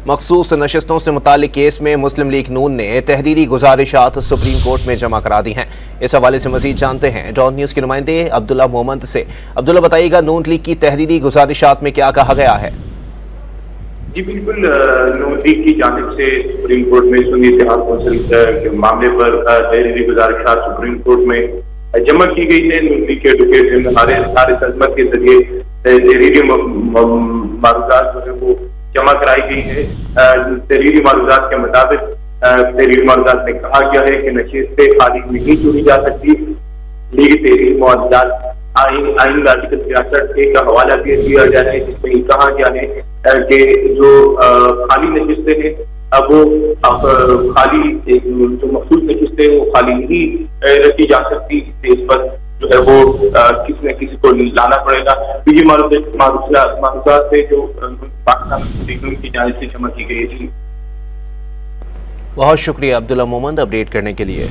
मखसूस नशिस्तों से मुतालिक केस में मुस्लिम लीग नून ने तहरीरी गुजारिशात सुप्रीम कोर्ट में जमा करा दी हैं। इस हवाले से मजीद जानते हैं डॉन न्यूज़ के नुमाइंदे अब्दुल्ला मोहम्मद से। अब्दुल्ला, बताइएगा नून लीग की तहरीरी गुजारिशात में क्या कहा गया है? जी बिल्कुल, नून लीग की जानिब से सुप्रीम कोर्ट में सुन्नी इत्तेहाद कौंसिल के मामले पर तहरीरी गुजारिशात सुप्रीम कोर्ट में जमा की गई है। नून लीग के एडवोकेट हारिस अजमत के जरिए तहरीरी मारूजात जो है वो जमा कराई गई है। तहरीरी मारूजात के मुताबिक तहरीरी मारूजात में कहा गया है कि नशिस्तें खाली नहीं छोड़ी जा सकती। लीग तहरीरी मारूजात आइन आर्टिकल 63 का हवाला दिया गया है, जिसमें कहा गया है कि जो खाली नशिस्तें हैं वो खाली जो मखसूस नशिस्तें वो खाली नहीं रखी जा सकती। इस पर जो है वो किसी न किसी को लाना पड़ेगा। तो ये मारूजात से जो पाकिस्तान की जानिब से जमा की गई थी। बहुत शुक्रिया अब्दुल्ला मोहम्मद अपडेट करने के लिए।